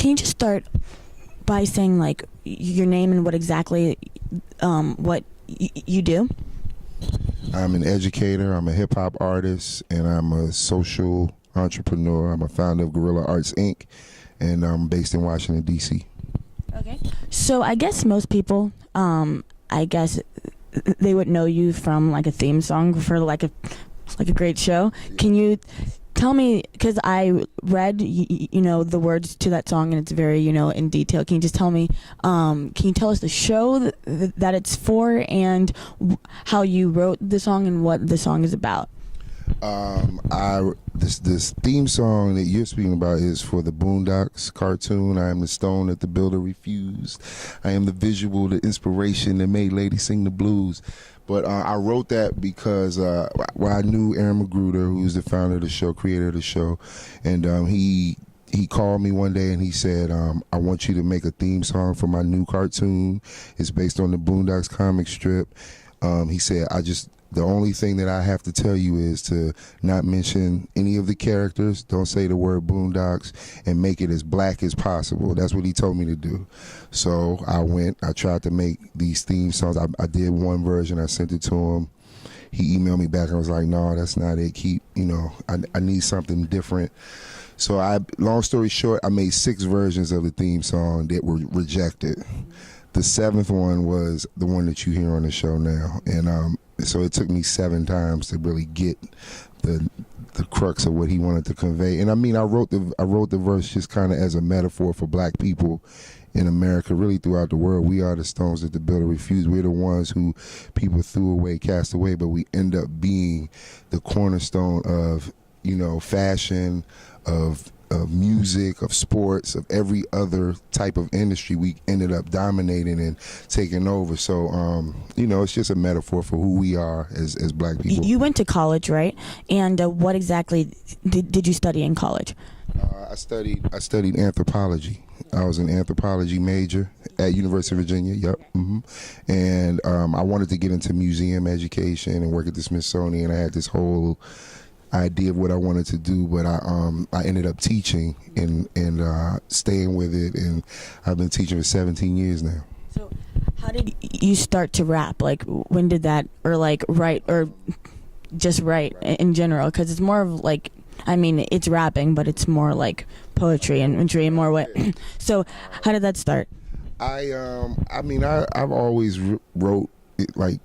can you just start by saying like your name and what exactly you do? I'm an educator, I'm a hip-hop artist, and I'm a social entrepreneur. I'm a founder of Guerrilla Arts, Inc., and I'm based in Washington, D.C. Okay. So I guess most people, I guess they would know you from like a theme song for like a great show. Can you tell me, because I read the words to that song and it's very in detail. Can you just tell me? Can you tell us the show that it's for and how you wrote the song and what the song is about? This theme song that you're speaking about is for the Boondocks cartoon. I am the stone that the builder refused. I am the visual, the inspiration that made ladies sing the blues. But I wrote that because I knew Aaron Magruder, who's the founder of the show, creator of the show, and he called me one day and he said, I want you to make a theme song for my new cartoon. It's based on the Boondocks comic strip. He said, the only thing that I have to tell you is to not mention any of the characters. Don't say the word Boondocks, and make it as black as possible. That's what he told me to do. So I tried to make these theme songs. I did one version. I sent it to him. He emailed me back. I was like, no, that's not it. I need something different. So long story short, I made 6 versions of the theme song that were rejected. The 7th one was the one that you hear on the show now. And so it took me 7 times to really get the crux of what he wanted to convey. And I mean, I wrote the verse just kind of as a metaphor for black people in America, really throughout the world. We are the stones that the builder refused. We're the ones who people threw away, cast away, but we end up being the cornerstone of, fashion, of music, of sports, of every other type of industry. We ended up dominating and taking over. So, it's just a metaphor for who we are as black people. You went to college, right? And what exactly did you study in college? I studied anthropology. I was an anthropology major at University of Virginia. Yep. And I wanted to get into museum education and work at the Smithsonian. I had this whole idea of what I wanted to do, but I ended up teaching and staying with it, and I've been teaching for 17 years now. So how did you start to rap? Like, when did that, or like write, or just write in general? Because it's more of like, I mean, it's rapping, but it's more like poetry and imagery in more way. So how did that start? I've always wrote,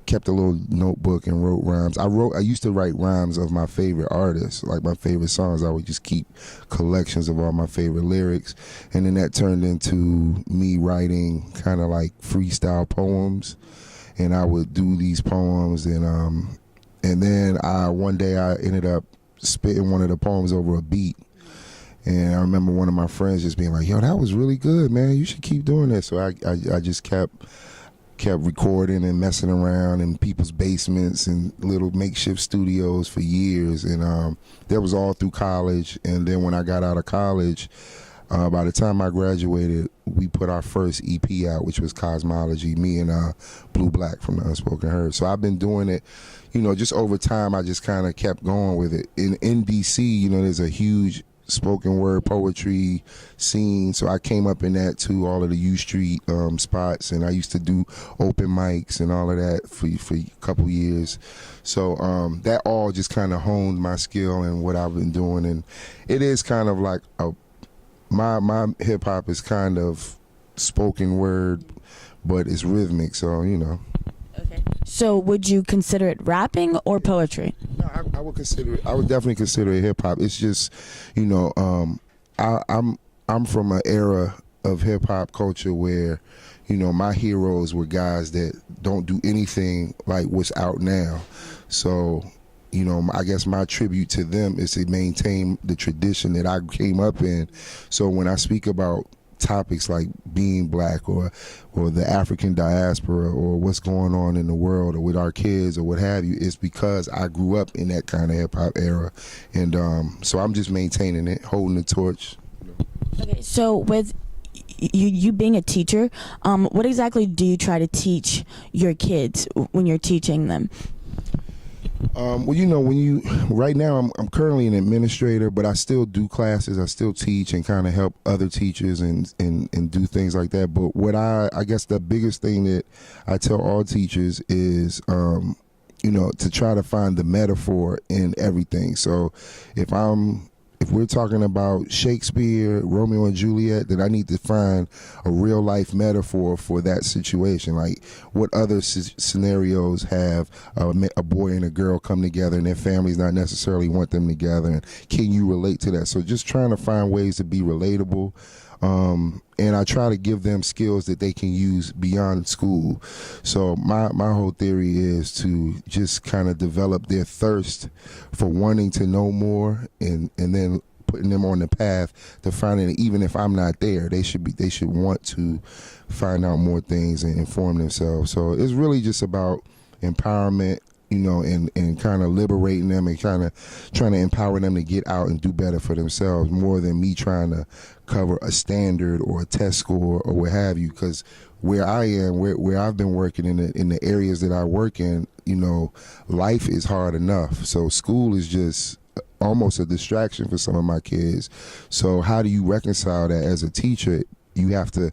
kept a little notebook and wrote rhymes. I used to write rhymes of my favorite artists, like my favorite songs. I would just keep collections of all my favorite lyrics, and then that turned into me writing kind of like freestyle poems, and I would do these poems, and then one day I ended up spitting one of the poems over a beat. And I remember one of my friends just being like, yo, that was really good, man. You should keep doing that. So I just kept recording and messing around in people's basements and little makeshift studios for years. And that was all through college. And then when I got out of college, by the time I graduated, we put our first EP out, which was Cosmology, me and Blue Black from the Unspoken Herd. So I've been doing it, just over time. I just kind of kept going with it. In DC, there's a huge spoken word poetry scene, so I came up in that too, all of the U Street spots, and I used to do open mics and all of that for a couple years. So that all just kind of honed my skill and what I've been doing, and it is kind of like my hip hop is kind of spoken word, but it's rhythmic, so Okay. So would you consider it rapping or poetry? No, I would consider it. I would definitely consider it hip hop. It's just, I'm from an era of hip hop culture where, my heroes were guys that don't do anything like what's out now. So, I guess my tribute to them is to maintain the tradition that I came up in. So when I speak about topics like being black or the African diaspora or what's going on in the world or with our kids or what have you, it's because I grew up in that kind of hip hop era, and so I'm just maintaining it, holding the torch. Okay, so with you being a teacher, what exactly do you try to teach your kids when you're teaching them? Well, when you right now, I'm currently an administrator, but I still do classes. I still teach and kind of help other teachers and do things like that. But what I guess the biggest thing that I tell all teachers is, to try to find the metaphor in everything. So if we're talking about Shakespeare, Romeo and Juliet, then I need to find a real life metaphor for that situation. Like, what other scenarios have a boy and a girl come together and their families not necessarily want them together? And can you relate to that? So just trying to find ways to be relatable. And I try to give them skills that they can use beyond school. So my whole theory is to just kind of develop their thirst for wanting to know more, and then putting them on the path to finding it. Even if I'm not there, they should want to find out more things and inform themselves. So it's really just about empowerment, and kind of liberating them and kind of trying to empower them to get out and do better for themselves, more than me trying to cover a standard or a test score or what have you. Because where I am, where I've been working in the areas that I work in, life is hard enough. So school is just almost a distraction for some of my kids. So how do you reconcile that as a teacher? You have to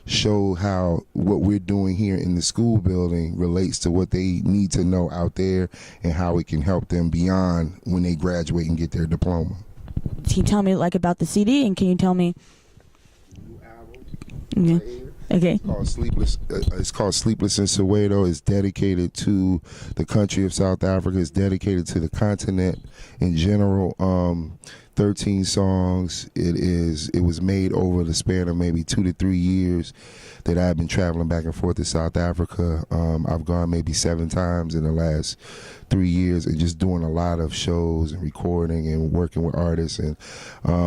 show how what we're doing here in the school building relates to what they need to know out there, and how it can help them beyond when they graduate and get their diploma. Can you tell me about the CD, and can you tell me? Yeah. Okay. It's called Sleepless in Soweto. It's dedicated to the country of South Africa. It's dedicated to the continent in general. 13 songs. It was made over the span of maybe 2 to 3 years that I've been traveling back and forth to South Africa. I've gone maybe 7 times in the last 3 years, and just doing a lot of shows and recording and working with artists. And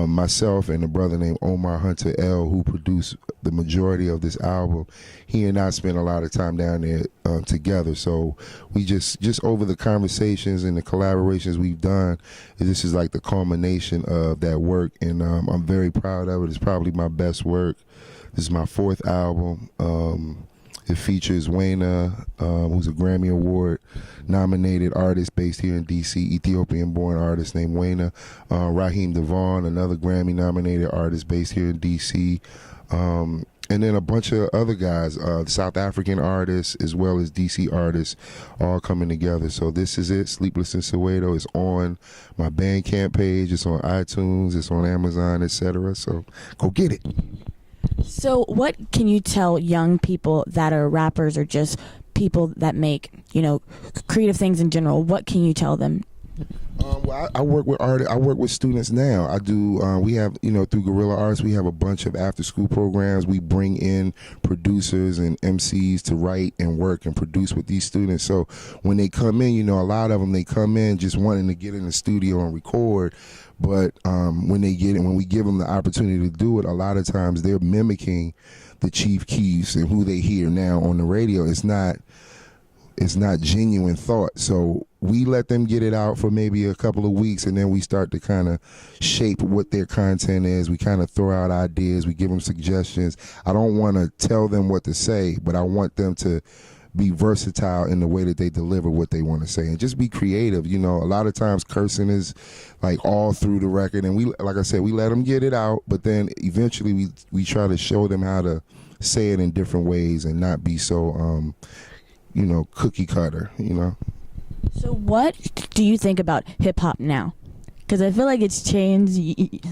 myself and a brother named Omar Hunter L, who produced the majority of this album, he and I spent a lot of time down there together. So we just over the conversations and the collaborations we've done, this is like the culmination of that work, and I'm very proud of it. It's probably my best work. This is my 4th album. It features Wayna, who's a Grammy Award nominated artist based here in DC, Ethiopian-born artist named Wayna. Raheem Devon, another Grammy nominated artist based here in DC. And then a bunch of other guys, South African artists as well as DC artists, all coming together. So this is it, Sleepless in Soweto. It's on my Bandcamp page, it's on iTunes, it's on Amazon, etc. So go get it. So what can you tell young people that are rappers or just people that make, creative things in general? What can you tell them? Well, I work with artists. I work with students now. I do. We have, through Guerrilla Arts, we have a bunch of after-school programs. We bring in producers and MCs to write and work and produce with these students. So when they come in, a lot of them, they come in just wanting to get in the studio and record. But when we give them the opportunity to do it, a lot of times they're mimicking the Chief Keefs and who they hear now on the radio. It's not genuine thought. So we let them get it out for maybe a couple of weeks, and then we start to kind of shape what their content is. We kind of throw out ideas. We give them suggestions. I don't want to tell them what to say, but I want them to be versatile in the way that they deliver what they want to say, and just be creative. A lot of times cursing is like all through the record, and we, like I said, we let them get it out, but then eventually we try to show them how to say it in different ways and not be so cookie cutter. So what do you think about hip hop now? Because I feel like it's changed,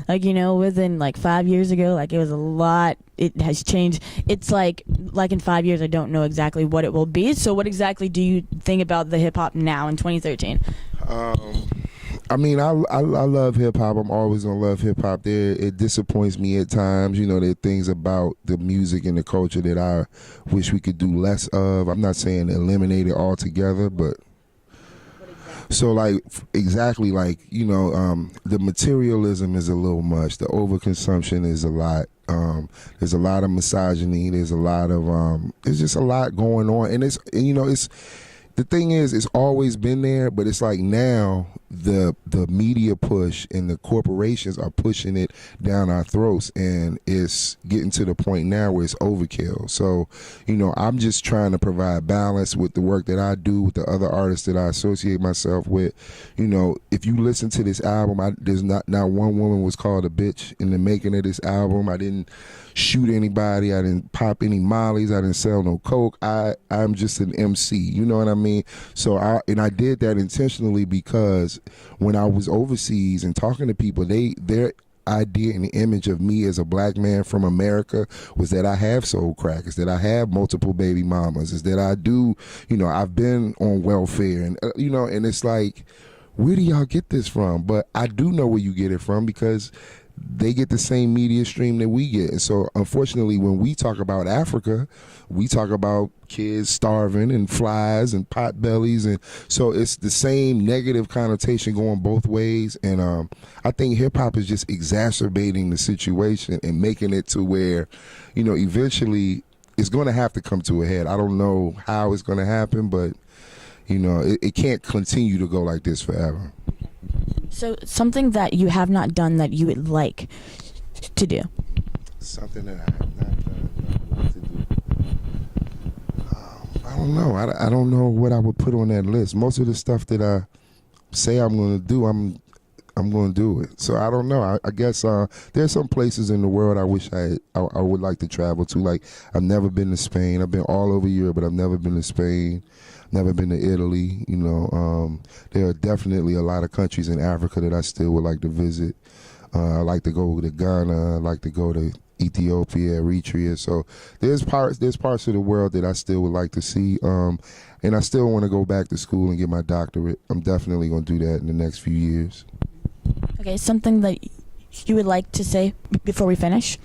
within 5 years ago, it was a lot. It has changed. It's like in 5 years, I don't know exactly what it will be. So what exactly do you think about the hip hop now in 2013? I love hip hop. I'm always gonna love hip hop. It disappoints me at times. There are things about the music and the culture that I wish we could do less of. I'm not saying eliminate it altogether, but so exactly the materialism is a little much. The overconsumption is a lot. There's a lot of misogyny. There's a lot of there's just a lot going on, and it's the thing is, it's always been there, but it's like now the media push and the corporations are pushing it down our throats, and it's getting to the point now where it's overkill. So, I'm just trying to provide balance with the work that I do with the other artists that I associate myself with. If you listen to this album, there's not one woman was called a bitch in the making of this album. I didn't shoot anybody. I didn't pop any mollies. I didn't sell no coke. I'm just an MC. You know what I mean? So I did that intentionally because when I was overseas and talking to people, their idea and the image of me as a black man from America was that I have sold crack, is that I have multiple baby mamas, is that I do, I've been on welfare, and and it's like, where do y'all get this from? But I do know where you get it from, because they get the same media stream that we get. And so unfortunately, when we talk about Africa, we talk about kids starving and flies and pot bellies, and so it's the same negative connotation going both ways. And I think hip hop is just exacerbating the situation and making it to where, eventually it's going to have to come to a head. I don't know how it's going to happen, but it can't continue to go like this forever. So something that you have not done that you would like to do? Something that I have not done that I would like to do. I don't know. I don't know what I would put on that list. Most of the stuff that I say I'm going to do, I'm going to do it. So I don't know. I guess there's some places in the world I wish I would like to travel to. Like, I've never been to Spain. I've been all over Europe, but I've never been to Spain. Never been to Italy. There are definitely a lot of countries in Africa that I still would like to visit. I like to go to Ghana. I like to go to Ethiopia, Eritrea. So there's parts of the world that I still would like to see. And I still want to go back to school and get my doctorate. I'm definitely going to do that in the next few years. Okay, something that you would like to say before we finish?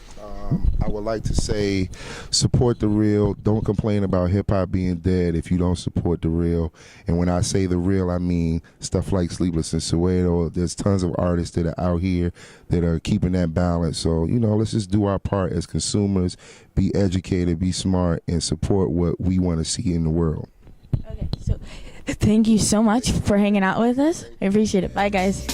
I would like to say, support the real. Don't complain about hip-hop being dead if you don't support the real. And when I say the real, I mean stuff like Sleepless in Soweto. There's tons of artists that are out here that are keeping that balance. So, let's just do our part as consumers, be educated, be smart, and support what we want to see in the world. Okay, so thank you so much for hanging out with us. I appreciate it. Bye, guys.